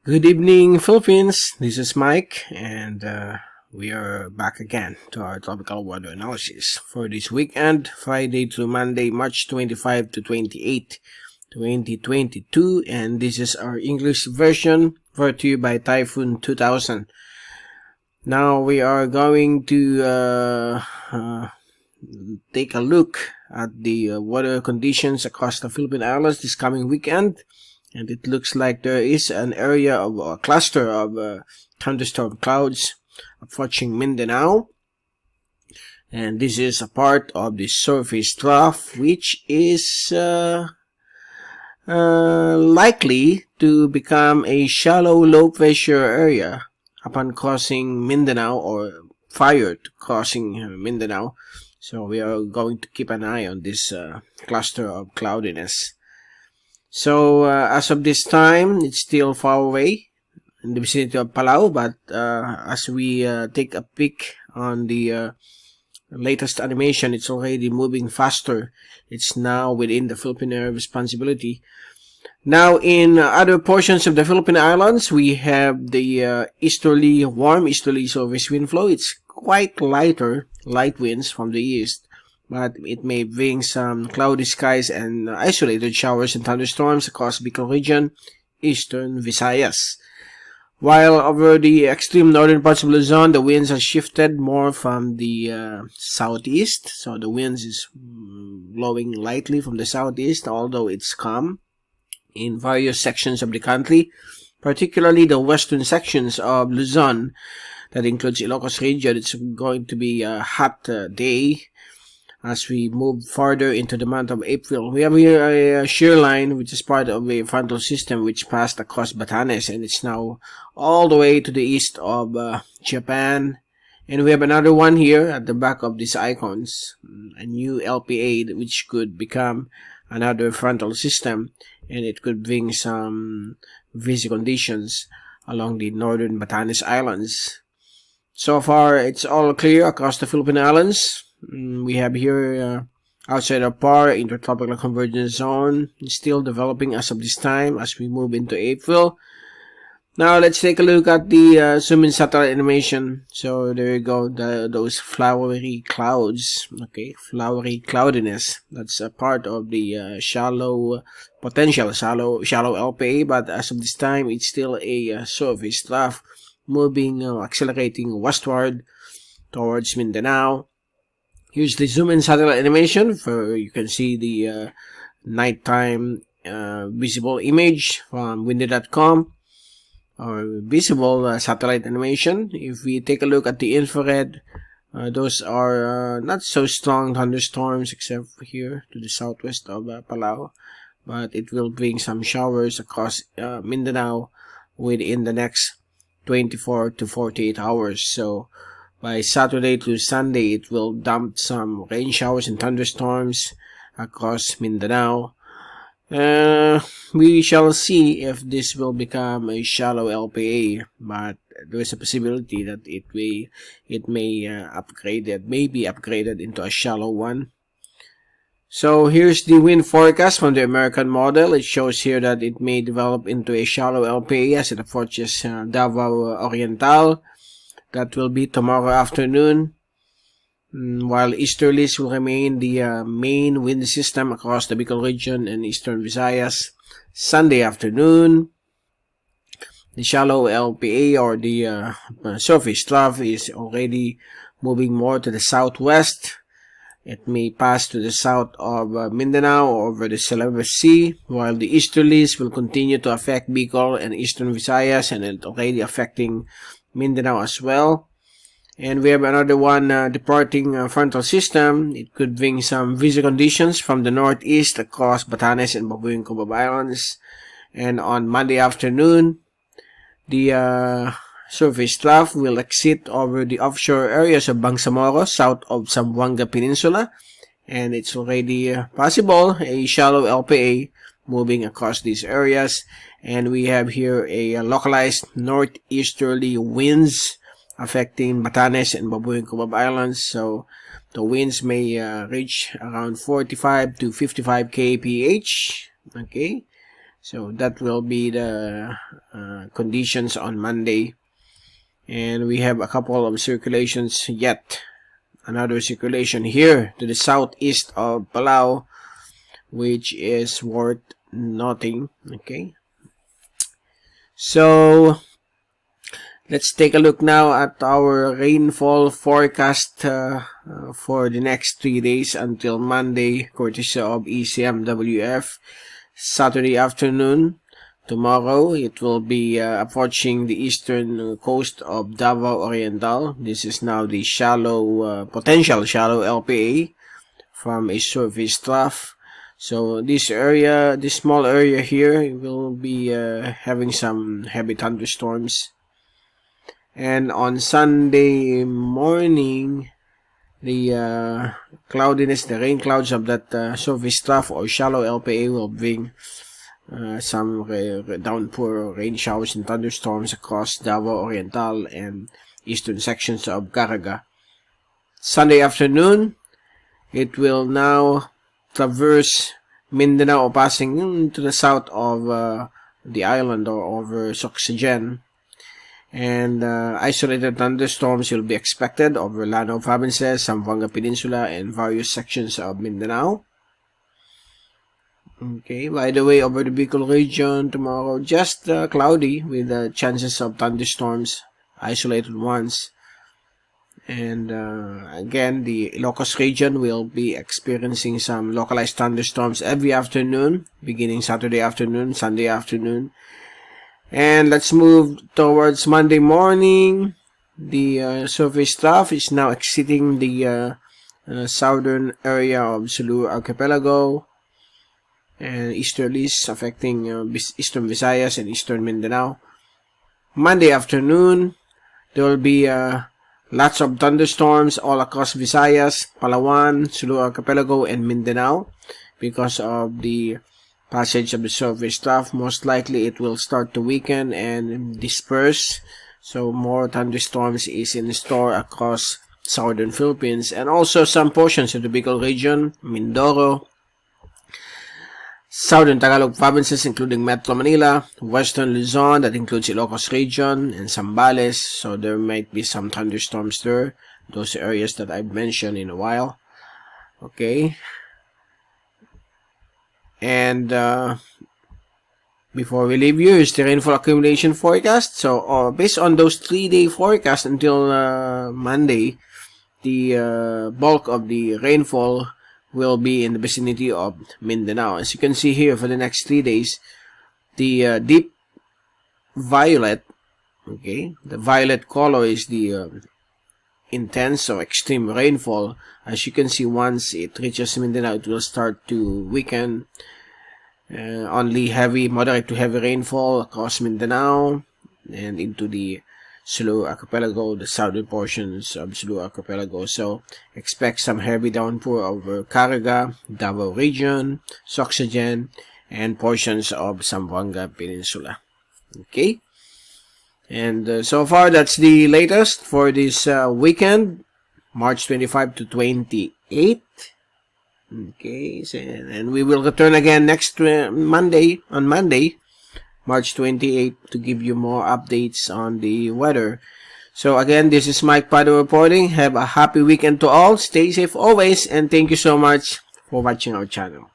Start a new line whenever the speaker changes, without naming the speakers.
Good evening, Philippines. This is Mike, and we are back again to our tropical weather analysis for this weekend, Friday to Monday, March 25 to 28, 2022, and this is our English version brought to you by Typhoon 2000. Now we are going to take a look at the weather conditions across the Philippine Islands this coming weekend. And it looks like there is an area of a cluster of thunderstorm clouds approaching Mindanao. And this is a part of the surface trough, which is likely to become a shallow low pressure area upon crossing Mindanao or prior to crossing Mindanao. So we are going to keep an eye on this cluster of cloudiness. So, as of this time, it's still far away in the vicinity of Palau, but as we take a peek on the latest animation, it's already moving faster. It's now within the Philippine area of responsibility. Now, in other portions of the Philippine Islands, we have the warm easterly surface wind flow. It's quite light winds from the east, but it may bring some cloudy skies and isolated showers and thunderstorms across Bicol region, eastern Visayas. While over the extreme northern parts of Luzon, the winds have shifted more from the southeast. So the winds is blowing lightly from the southeast, although it's calm in various sections of the country, particularly the western sections of Luzon. That includes Ilocos region. It's going to be a hot day as we move farther into the month of April. We have here a shear line which is part of a frontal system which passed across Batanes, and it's now all the way to the east of Japan. And we have another one here at the back of these icons, a new LPA which could become another frontal system, and it could bring some breezy conditions along the northern Batanes Islands. So far, it's all clear across the Philippine Islands. We have here outside of PAR, intertropical convergence zone, still developing as of this time as we move into April. Now let's take a look at the zoom-in satellite animation. So there you go, those flowery clouds. Okay, flowery cloudiness. That's a part of the shallow LPA, but as of this time, it's still a surface trough moving, accelerating westward towards Mindanao. Here's the zoom-in satellite animation for you can see the nighttime visible image from windy.com or visible satellite animation. If we take a look at the infrared, those are not so strong thunderstorms except for here to the southwest of Palau, but it will bring some showers across Mindanao within the next 24 to 48 hours. So by Saturday to Sunday, it will dump some rain showers and thunderstorms across Mindanao. We shall see if this will become a shallow LPA, but there is a possibility that it may be upgraded into a shallow one. So here's the wind forecast from the American model. It shows here that it may develop into a shallow LPA as it approaches Davao Oriental. That will be tomorrow afternoon, while easterlies will remain the main wind system across the Bicol region and eastern Visayas. Sunday afternoon, the shallow LPA or the surface trough is already moving more to the southwest. It may pass to the south of Mindanao over the Celebes Sea, while the easterlies will continue to affect Bicol and eastern Visayas, and it's already affecting Mindanao as well. And we have another one departing frontal system. It could bring some breezy conditions from the northeast across Batanes and Babuyan Cubab Islands. And on Monday afternoon, the surface trough will exit over the offshore areas of Bangsamoro, south of Zamboanga Peninsula, and it's already possible a shallow LPA moving across these areas. And we have here a localized northeasterly winds affecting Batanes and Babuyan Cubab Islands. So the winds may reach around 45 to 55 kph. Okay, so that will be the conditions on Monday. And we have a couple of circulations yet. Another circulation here to the southeast of Palau, which is worth noting. Okay, so let's take a look now at our rainfall forecast for the next 3 days until Monday, courtesy of ECMWF. Saturday afternoon, tomorrow, it will be approaching the eastern coast of Davao Oriental. This is now the potential shallow LPA from a surface trough. So this area, this small area here, will be having some heavy thunderstorms. And on Sunday morning, the cloudiness, the rain clouds of that surface trough or shallow LPA will bring some downpour, rain showers and thunderstorms across Davao Oriental and eastern sections of Caraga. Sunday afternoon, it will now traverse Mindanao, passing to the south of the island or over Soxagen. And isolated thunderstorms will be expected over Lanao provinces, Zamboanga Peninsula, and various sections of Mindanao. Okay, by the way, over the Bicol region tomorrow, just cloudy with chances of thunderstorms, isolated ones. And again, the Ilocos region will be experiencing some localized thunderstorms every afternoon, beginning Saturday afternoon, Sunday afternoon. And let's move towards Monday morning. The surface trough is now exiting the southern area of Sulu Archipelago and easterlies affecting eastern Visayas and eastern Mindanao. Monday afternoon, there will be lots of thunderstorms all across Visayas, Palawan, Sulu Archipelago, and Mindanao because of the passage of the surface trough. Most likely it will start to weaken and disperse, so more thunderstorms is in store across southern Philippines and also some portions of the Bicol region, Mindoro, southern Tagalog provinces including Metro Manila, western Luzon, that includes Ilocos region, and Zambales. So there might be some thunderstorms there, those areas that I've mentioned in a while. Okay, and before we leave you, here's the rainfall accumulation forecast. So based on those 3-day forecasts until Monday, the bulk of the rainfall will be in the vicinity of Mindanao. As you can see here, for the next 3 days, the deep violet, okay, the violet color is the intense or extreme rainfall. As you can see, once it reaches Mindanao, it will start to weaken. Only moderate to heavy rainfall across Mindanao and into the Sulu Archipelago, the southern portions of Sulu Archipelago. So expect some heavy downpour over Caraga, Davao region, Soxagen, and portions of Zamboanga Peninsula. Okay, and so far that's the latest for this weekend, March 25 to 28. Okay, so, and we will return again next Monday, March 28, to give you more updates on the weather. So again, this is Mike Padua reporting. Have a happy weekend to all. Stay safe always, and thank you so much for watching our channel.